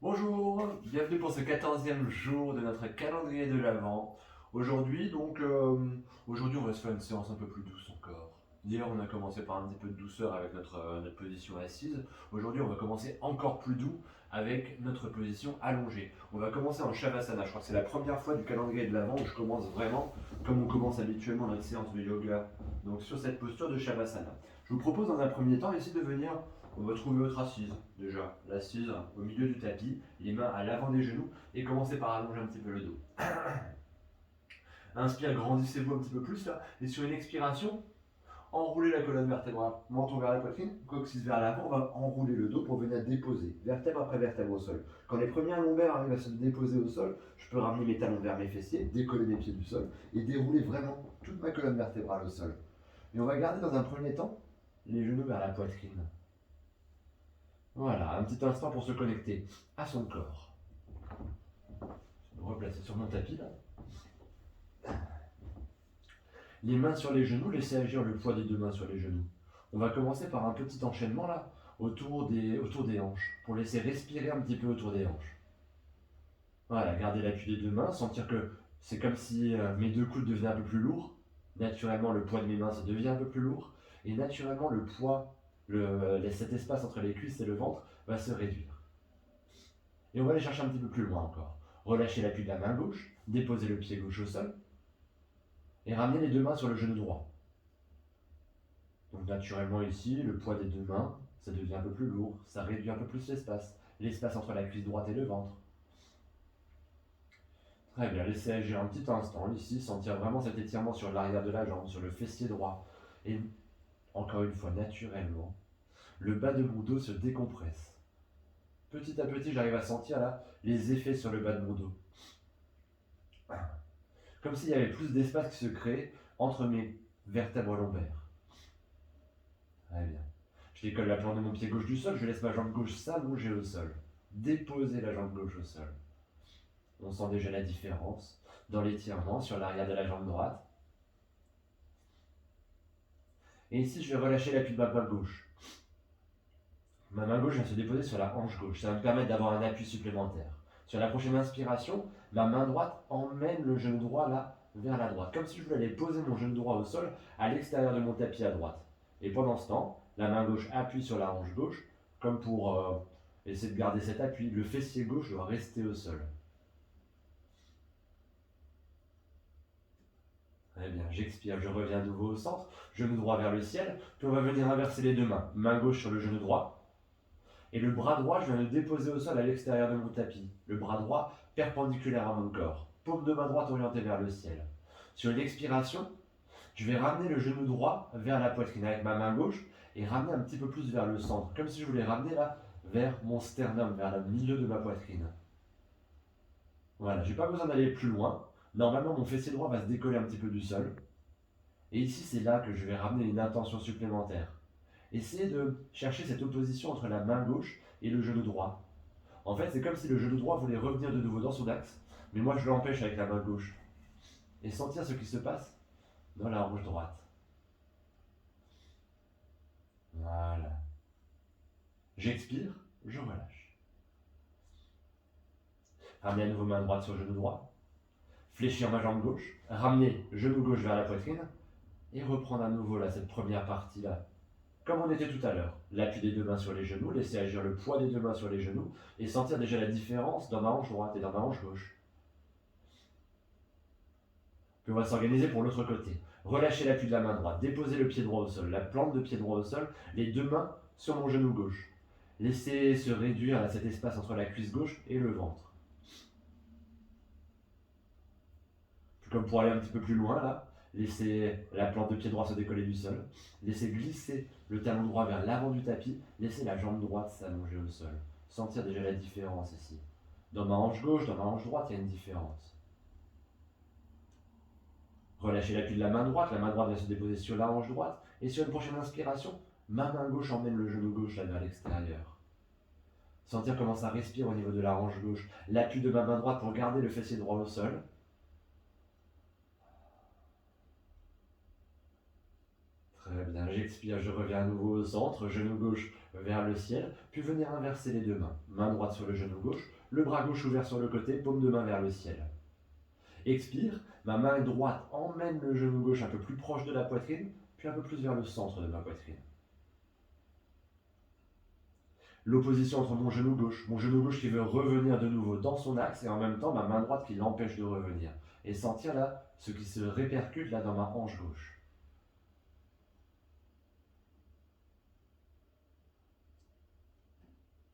Bonjour, bienvenue pour ce 14e jour de notre calendrier de l'Avent. Aujourd'hui, aujourd'hui on va se faire une séance un peu plus douce encore. Hier, on a commencé par un petit peu de douceur avec notre position assise. Aujourd'hui, on va commencer encore plus doux avec notre position allongée. On va commencer en Shavasana. Je crois que c'est la première fois du calendrier de l'Avent où je commence vraiment comme on commence habituellement notre séance de yoga. Donc sur cette posture de Shavasana. Je vous propose dans un premier temps ici de venir. On va trouver votre assise, déjà. L'assise au milieu du tapis, les mains à l'avant des genoux et commencez par allonger un petit peu le dos. Inspire, grandissez-vous un petit peu plus là. Et sur une expiration, enroulez la colonne vertébrale, menton vers la poitrine, coccyx vers l'avant. On va enrouler le dos pour venir déposer, vertèbre après vertèbre au sol. Quand les premières lombaires arrivent à se déposer au sol, je peux ramener mes talons vers mes fessiers, décoller mes pieds du sol et dérouler vraiment toute ma colonne vertébrale au sol. Et on va garder dans un premier temps les genoux vers la poitrine. Voilà, un petit instant pour se connecter à son corps. Je vais me replacer sur mon tapis là. Les mains sur les genoux, laissez agir le poids des deux mains sur les genoux. On va commencer par un petit enchaînement là, autour des hanches, pour laisser respirer un petit peu autour des hanches. Voilà, gardez l'appui des deux mains, sentir que c'est comme si mes deux coudes devenaient un peu plus lourds. Naturellement, le poids de mes mains, ça devient un peu plus lourd. Et naturellement, le poids, cet espace entre les cuisses et le ventre va se réduire. Et on va aller chercher un petit peu plus loin encore. Relâchez l'appui de la main gauche, déposez le pied gauche au sol et ramenez les deux mains sur le genou droit. Donc naturellement ici, le poids des deux mains, ça devient un peu plus lourd, ça réduit un peu plus l'espace entre la cuisse droite et le ventre. Très bien, laissez agir un petit instant ici, sentir vraiment cet étirement sur l'arrière de la jambe, sur le fessier droit. Et encore une fois, naturellement, le bas de mon dos se décompresse. Petit à petit, j'arrive à sentir là les effets sur le bas de mon dos. Comme s'il y avait plus d'espace qui se crée entre mes vertèbres lombaires. Très bien. Je décolle la plante de mon pied gauche du sol, je laisse ma jambe gauche s'allonger au sol. Déposer la jambe gauche au sol. On sent déjà la différence dans l'étirement sur l'arrière de la jambe droite. Et ici, je vais relâcher l'appui de ma main gauche. Ma main gauche va se déposer sur la hanche gauche. Ça va me permettre d'avoir un appui supplémentaire. Sur la prochaine inspiration, ma main droite emmène le genou droit là vers la droite. Comme si je voulais aller poser mon genou droit au sol à l'extérieur de mon tapis à droite. Et pendant ce temps, la main gauche appuie sur la hanche gauche, comme pour essayer de garder cet appui. Le fessier gauche doit rester au sol. Très bien, j'expire, je reviens de nouveau au centre, genou droit vers le ciel, puis on va venir inverser les deux mains. Main gauche sur le genou droit, et le bras droit, je viens le déposer au sol à l'extérieur de mon tapis. Le bras droit perpendiculaire à mon corps. Paume de main droite orientée vers le ciel. Sur l'expiration, je vais ramener le genou droit vers la poitrine avec ma main gauche et ramener un petit peu plus vers le centre. Comme si je voulais ramener là vers mon sternum, vers le milieu de ma poitrine. Voilà, je n'ai pas besoin d'aller plus loin. Normalement, mon fessier droit va se décoller un petit peu du sol. Et ici, c'est là que je vais ramener une intention supplémentaire. Essayez de chercher cette opposition entre la main gauche et le genou droit. En fait, c'est comme si le genou droit voulait revenir de nouveau dans son axe, mais moi je l'empêche avec la main gauche. Et sentir ce qui se passe dans la hanche droite. Voilà. J'expire, je relâche. Ramenez à nouveau main droite sur genou droit. Fléchir ma jambe gauche. Ramener genou gauche vers la poitrine. Et reprendre à nouveau là, cette première partie là. Comme on était tout à l'heure, l'appui des deux mains sur les genoux, laisser agir le poids des deux mains sur les genoux et sentir déjà la différence dans ma hanche droite et dans ma hanche gauche. Puis on va s'organiser pour l'autre côté. Relâcher l'appui de la main droite, déposer le pied droit au sol, la plante de pied droit au sol, les deux mains sur mon genou gauche. Laissez se réduire à cet espace entre la cuisse gauche et le ventre. Puis comme pour aller un petit peu plus loin là, laissez la plante de pied droit se décoller du sol. Laissez glisser le talon droit vers l'avant du tapis. Laissez la jambe droite s'allonger au sol. Sentir déjà la différence ici. Dans ma hanche gauche, dans ma hanche droite, il y a une différence. Relâchez l'appui de la main droite vient se déposer sur la hanche droite. Et sur une prochaine inspiration, ma main gauche emmène le genou gauche là vers l'extérieur. Sentir comment ça respire au niveau de la hanche gauche. L'appui de ma main droite pour garder le fessier droit au sol. Très bien, J'expire, je reviens à nouveau au centre, genou gauche vers le ciel, puis venir inverser les deux mains. Main droite sur le genou gauche, le bras gauche ouvert sur le côté, paume de main vers le ciel. Expire, ma main droite emmène le genou gauche un peu plus proche de la poitrine, puis un peu plus vers le centre de ma poitrine. L'opposition entre mon genou gauche qui veut revenir de nouveau dans son axe, et en même temps ma main droite qui l'empêche de revenir. Et sentir là ce qui se répercute là dans ma hanche gauche.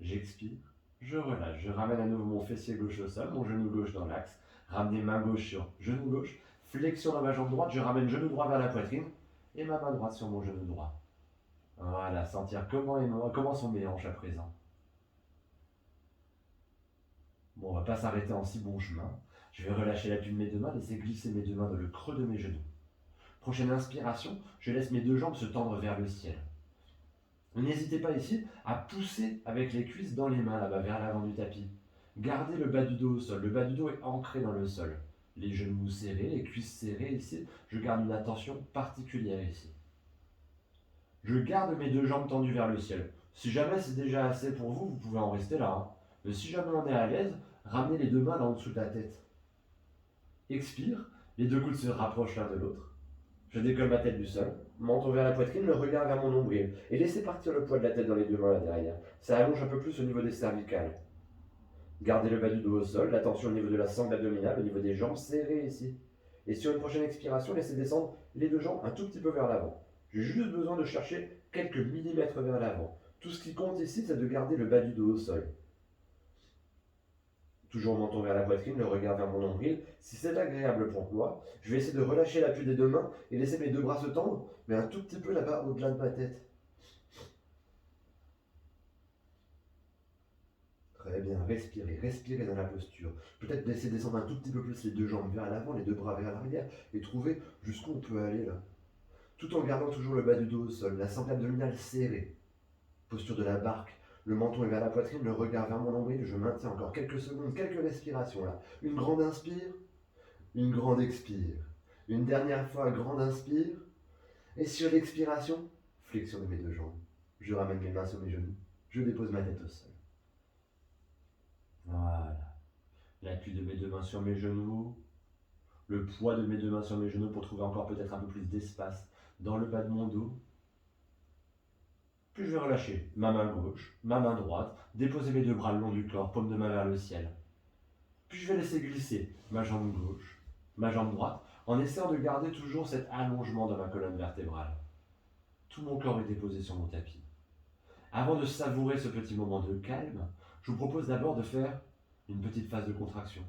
J'expire, je relâche, je ramène à nouveau mon fessier gauche au sol, mon genou gauche dans l'axe, ramener main gauche sur genou gauche, flexion dans ma jambe droite, je ramène genou droit vers la poitrine et ma main droite sur mon genou droit. Voilà, sentir comment sont mes hanches à présent. Bon, on va pas s'arrêter en si bon chemin. Je vais relâcher l'appui de mes deux mains, laisser glisser mes deux mains dans le creux de mes genoux. Prochaine inspiration, je laisse mes deux jambes se tendre vers le ciel. N'hésitez pas ici à pousser avec les cuisses dans les mains là-bas vers l'avant du tapis. Gardez le bas du dos au sol. Le bas du dos est ancré dans le sol. Les genoux serrés, les cuisses serrées ici. Je garde une attention particulière ici. Je garde mes deux jambes tendues vers le ciel. Si jamais c'est déjà assez pour vous, vous pouvez en rester là. Hein. Mais si jamais on est à l'aise, ramenez les deux mains là en dessous de la tête. Expire, les deux coudes se rapprochent l'un de l'autre. Je décolle ma tête du sol, menton vers la poitrine, le regard vers mon nombril. Et laissez partir le poids de la tête dans les deux mains là derrière. Ça allonge un peu plus au niveau des cervicales. Gardez le bas du dos au sol, l'attention au niveau de la sangle abdominale, au niveau des jambes serrées ici. Et sur une prochaine expiration, laissez descendre les deux jambes un tout petit peu vers l'avant. J'ai juste besoin de chercher quelques millimètres vers l'avant. Tout ce qui compte ici, c'est de garder le bas du dos au sol. Toujours menton vers la poitrine, le regard vers mon nombril. Si c'est agréable pour moi, je vais essayer de relâcher l'appui des deux mains et laisser mes deux bras se tendre, mais un tout petit peu là-bas au-delà de ma tête. Très bien, respirez, respirez dans la posture. Peut-être laisser descendre un tout petit peu plus les deux jambes vers l'avant, les deux bras vers l'arrière, et trouver jusqu'où on peut aller là. Tout en gardant toujours le bas du dos au sol, la sangle abdominale serrée. Posture de la barque, le menton est vers la poitrine, le regard vers mon nombril, je maintiens encore quelques secondes, quelques respirations là. Une grande inspire, une grande expire. Une dernière fois, grande inspire. Et sur l'expiration, flexion de mes deux jambes. Je ramène mes mains sur mes genoux, je dépose ma tête au sol. Voilà. L'appui de mes deux mains sur mes genoux, le poids de mes deux mains sur mes genoux pour trouver encore peut-être un peu plus d'espace dans le bas de mon dos. Puis je vais relâcher ma main gauche, ma main droite, déposer mes deux bras le long du corps, paume de main vers le ciel. Puis je vais laisser glisser ma jambe gauche, ma jambe droite, en essayant de garder toujours cet allongement dans ma colonne vertébrale. Tout mon corps est déposé sur mon tapis. Avant de savourer ce petit moment de calme, je vous propose d'abord de faire une petite phase de contraction.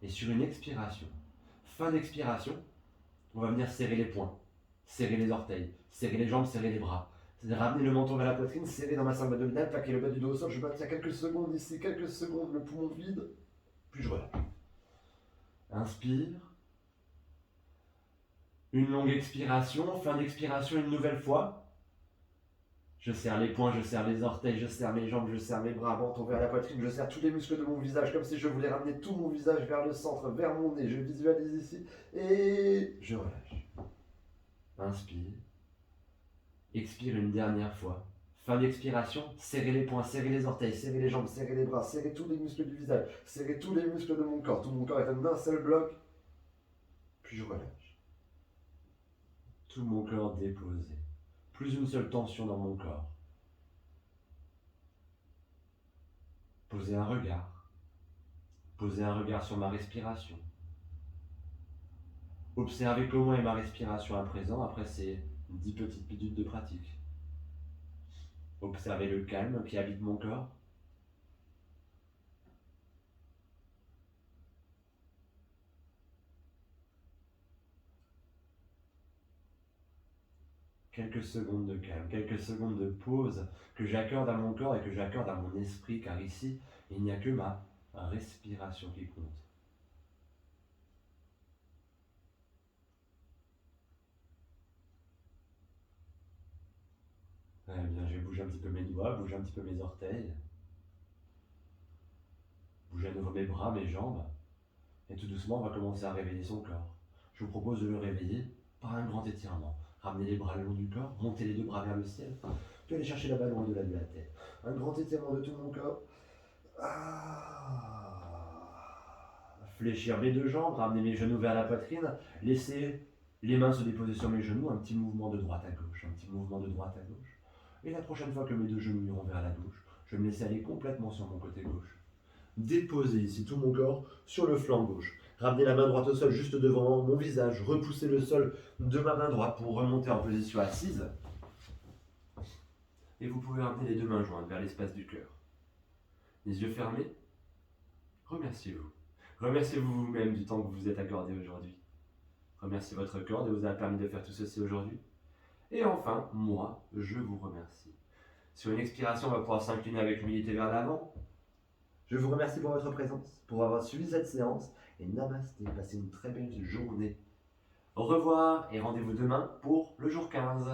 Et sur une expiration, fin d'expiration, on va venir serrer les poings, serrer les orteils, serrer les jambes, serrer les bras. C'est-à-dire ramener le menton vers la poitrine, serrer dans ma sangle abdominale, plaquer le bas du dos au sol. Je maintiens quelques secondes ici, quelques secondes, le poumon vide. Puis je relâche. Inspire. Une longue expiration, fin d'expiration une nouvelle fois. Je serre les poings, je serre les orteils, je serre mes jambes, je serre mes bras, menton vers la poitrine, je serre tous les muscles de mon visage, comme si je voulais ramener tout mon visage vers le centre, vers mon nez. Je visualise ici et je relâche. Inspire. Expire une dernière fois. Fin d'expiration, serrez les poings, serrez les orteils, serrez les jambes, serrez les bras, serrez tous les muscles du visage, serrez tous les muscles de mon corps. Tout mon corps est d'un seul bloc. Puis je relâche. Tout mon corps déposé. Plus une seule tension dans mon corps. Posez un regard. Posez un regard sur ma respiration. Observez comment est ma respiration à présent après ces 10 petites minutes de pratique. Observez le calme qui habite mon corps. Quelques secondes de calme, quelques secondes de pause que j'accorde à mon corps et que j'accorde à mon esprit, car ici, il n'y a que ma respiration qui compte. Eh bien, je vais bouger un petit peu mes doigts, bouger un petit peu mes orteils, bouger à nouveau mes bras, mes jambes, et tout doucement, on va commencer à réveiller son corps. Je vous propose de le réveiller par un grand étirement. Ramenez les bras le long du corps, montez les deux bras vers le ciel, puis allez chercher la balle au-delà de la tête. Un grand étirement de tout mon corps. Fléchir mes deux jambes, ramener mes genoux vers la poitrine, laisser les mains se déposer sur mes genoux, un petit mouvement de droite à gauche, un petit mouvement de droite à gauche. Et la prochaine fois que mes deux genoux iront vers la gauche, je vais me laisser aller complètement sur mon côté gauche. Déposer ici tout mon corps sur le flanc gauche. Ramener la main droite au sol juste devant mon visage, repousser le sol de ma main droite pour remonter en position assise. Et vous pouvez ramener les deux mains jointes vers l'espace du cœur. Les yeux fermés, remerciez-vous. Remerciez-vous vous-même du temps que vous vous êtes accordé aujourd'hui. Remerciez votre corps de vous avoir permis de faire tout ceci aujourd'hui. Et enfin, moi, je vous remercie. Sur une expiration, on va pouvoir s'incliner avec humilité vers l'avant. Je vous remercie pour votre présence, pour avoir suivi cette séance. Et namasté, passez une très belle journée. Au revoir et rendez-vous demain pour le jour 15.